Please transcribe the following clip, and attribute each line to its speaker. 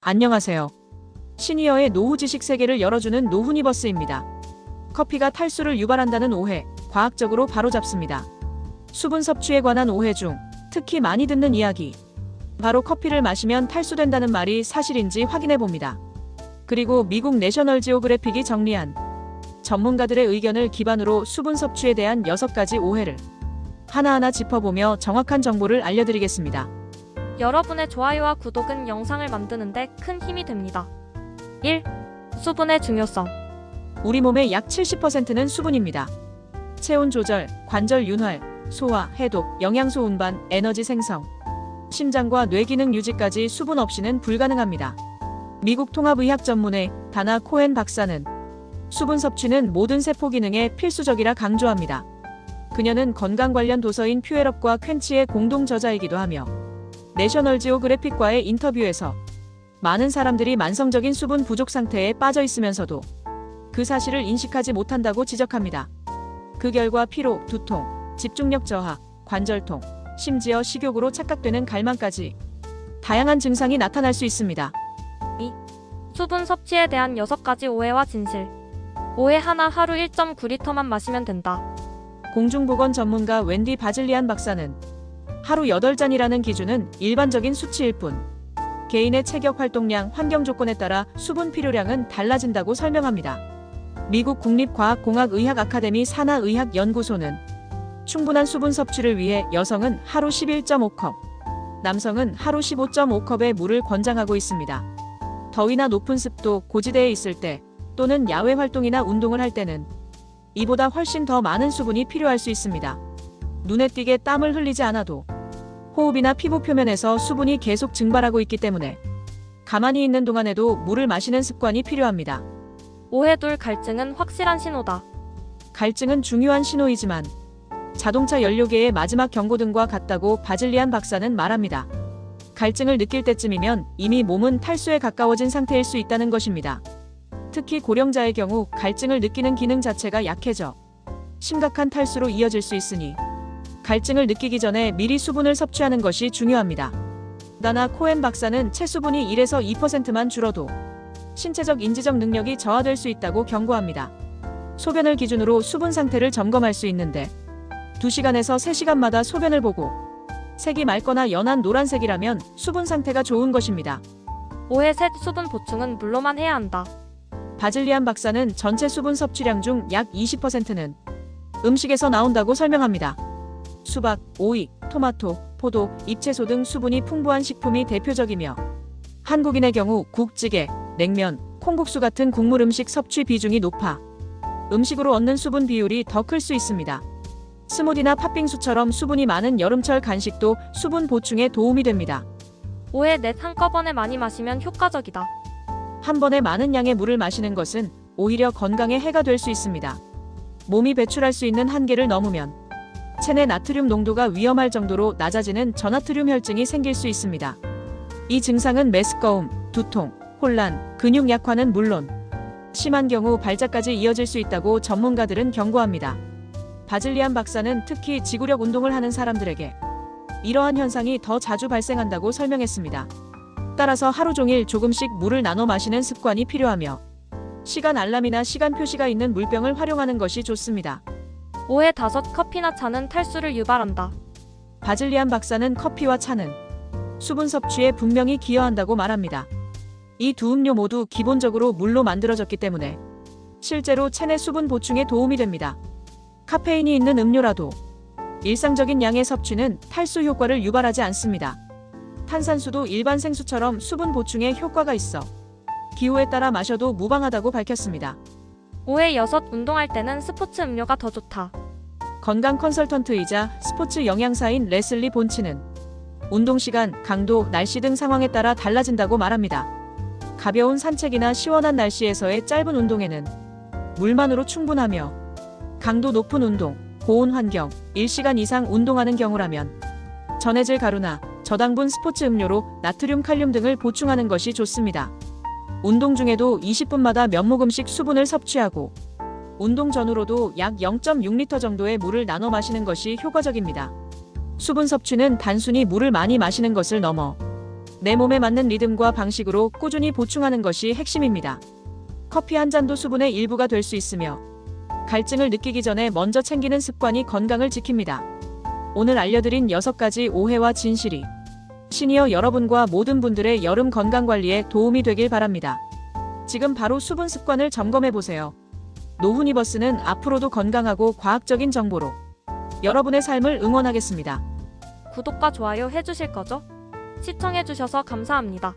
Speaker 1: 안녕하세요. 시니어의 노후 지식 세계를 열어주는 노후니버스입니다. 커피가 탈수를 유발한다는 오해, 과학적으로 바로잡습니다. 수분 섭취에 관한 오해 중 특히 많이 듣는 이야기. 바로 커피를 마시면 탈수된다는 말이 사실인지 확인해 봅니다. 그리고 미국 내셔널 지오그래픽이 정리한 전문가들의 의견을 기반으로 수분 섭취에 대한 6가지 오해를 하나하나 짚어보며 정확한 정보를 알려드리겠습니다.
Speaker 2: 여러분의 좋아요와 구독은 영상을 만드는데 큰 힘이 됩니다. 1. 수분의 중요성.
Speaker 1: 우리 몸의 약 70%는 수분입니다. 체온 조절, 관절 윤활, 소화, 해독, 영양소 운반, 에너지 생성, 심장과 뇌 기능 유지까지 수분 없이는 불가능합니다. 미국 통합의학 전문의 다나 코엔 박사는 수분 섭취는 모든 세포 기능에 필수적이라 강조합니다. 그녀는 건강 관련 도서인 퓨얼업과 퀸치의 공동 저자이기도 하며 내셔널 지오그래픽과의 인터뷰에서 많은 사람들이 만성적인 수분 부족 상태에 빠져 있으면서도 그 사실을 인식하지 못한다고 지적합니다. 그 결과 피로, 두통, 집중력 저하, 관절통, 심지어 식욕으로 착각되는 갈망까지 다양한 증상이 나타날 수 있습니다.
Speaker 2: 2. 수분 섭취에 대한 6가지 오해와 진실. 오해 하나: 하루 1.9리터만 마시면 된다.
Speaker 1: 공중보건 전문가 웬디 바즐리안 박사는 하루 8잔이라는 기준은 일반적인 수치일 뿐 개인의 체격 활동량, 환경 조건에 따라 수분 필요량은 달라진다고 설명합니다. 미국 국립과학공학의학 아카데미 산하의학연구소는 충분한 수분 섭취를 위해 여성은 하루 11.5컵, 남성은 하루 15.5컵의 물을 권장하고 있습니다. 더위나 높은 습도, 고지대에 있을 때 또는 야외 활동이나 운동을 할 때는 이보다 훨씬 더 많은 수분이 필요할 수 있습니다. 눈에 띄게 땀을 흘리지 않아도 호흡이나 피부 표면에서 수분이 계속 증발하고 있기 때문에 가만히 있는 동안에도 물을 마시는 습관이 필요합니다.
Speaker 2: 오해 둘: 갈증은 확실한 신호다.
Speaker 1: 갈증은 중요한 신호이지만 자동차 연료계의 마지막 경고등과 같다고 바즐리안 박사는 말합니다. 갈증을 느낄 때쯤이면 이미 몸은 탈수에 가까워진 상태일 수 있다는 것입니다. 특히 고령자의 경우 갈증을 느끼는 기능 자체가 약해져 심각한 탈수로 이어질 수 있으니 갈증을 느끼기 전에 미리 수분을 섭취하는 것이 중요합니다. 다나 코엔 박사는 체수분이 1에서 2%만 줄어도 신체적 인지적 능력이 저하될 수 있다고 경고합니다. 소변을 기준으로 수분 상태를 점검할 수 있는데 2시간에서 3시간마다 소변을 보고 색이 맑거나 연한 노란색이라면 수분 상태가 좋은 것입니다.
Speaker 2: 오해 셋: 수분 보충은 물로만 해야 한다.
Speaker 1: 바즐리안 박사는 전체 수분 섭취량 중 약 20%는 음식에서 나온다고 설명합니다. 수박, 오이, 토마토, 포도, 잎채소 등 수분이 풍부한 식품이 대표적이며 한국인의 경우 국찌개, 냉면, 콩국수 같은 국물 음식 섭취 비중이 높아 음식으로 얻는 수분 비율이 더 클 수 있습니다. 스무디나 팥빙수처럼 수분이 많은 여름철 간식도 수분 보충에 도움이 됩니다.
Speaker 2: 오해 넷: 한꺼번에 많이 마시면 효과적이다.
Speaker 1: 한 번에 많은 양의 물을 마시는 것은 오히려 건강에 해가 될 수 있습니다. 몸이 배출할 수 있는 한계를 넘으면 체내 나트륨 농도가 위험할 정도로 낮아지는 저나트륨 혈증이 생길 수 있습니다. 이 증상은 메스꺼움, 두통, 혼란, 근육 약화는 물론 심한 경우 발작까지 이어질 수 있다고 전문가들은 경고합니다. 바즐리안 박사는 특히 지구력 운동을 하는 사람들에게 이러한 현상이 더 자주 발생한다고 설명했습니다. 따라서 하루 종일 조금씩 물을 나눠 마시는 습관이 필요하며 시간 알람이나 시간 표시가 있는 물병을 활용하는 것이 좋습니다.
Speaker 2: 오해 5: 커피나 차는 탈수를 유발한다.
Speaker 1: 바즐리안 박사는 커피와 차는 수분 섭취에 분명히 기여한다고 말합니다. 이 두 음료 모두 기본적으로 물로 만들어졌기 때문에 실제로 체내 수분 보충에 도움이 됩니다. 카페인이 있는 음료라도 일상적인 양의 섭취는 탈수 효과를 유발하지 않습니다. 탄산수도 일반 생수처럼 수분 보충에 효과가 있어 기호에 따라 마셔도 무방하다고 밝혔습니다.
Speaker 2: 오해 6: 운동할 때는 스포츠 음료가 더 좋다.
Speaker 1: 건강 컨설턴트이자 스포츠 영양사인 레슬리 본치는 운동 시간, 강도, 날씨 등 상황에 따라 달라진다고 말합니다. 가벼운 산책이나 시원한 날씨에서의 짧은 운동에는 물만으로 충분하며 강도 높은 운동, 고온 환경, 1시간 이상 운동하는 경우라면 전해질 가루나 저당분 스포츠 음료로 나트륨, 칼륨 등을 보충하는 것이 좋습니다. 운동 중에도 20분마다 몇 모금씩 수분을 섭취하고 운동 전후로도 약 0.6리터 정도의 물을 나눠 마시는 것이 효과적입니다. 수분 섭취는 단순히 물을 많이 마시는 것을 넘어 내 몸에 맞는 리듬과 방식으로 꾸준히 보충하는 것이 핵심입니다. 커피 한 잔도 수분의 일부가 될 수 있으며 갈증을 느끼기 전에 먼저 챙기는 습관이 건강을 지킵니다. 오늘 알려드린 6가지 오해와 진실이 시니어 여러분과 모든 분들의 여름 건강관리에 도움이 되길 바랍니다. 지금 바로 수분 습관을 점검해보세요. 노후니버스는 앞으로도 건강하고 과학적인 정보로 여러분의 삶을 응원하겠습니다.
Speaker 2: 구독과 좋아요 해주실 거죠? 시청해주셔서 감사합니다.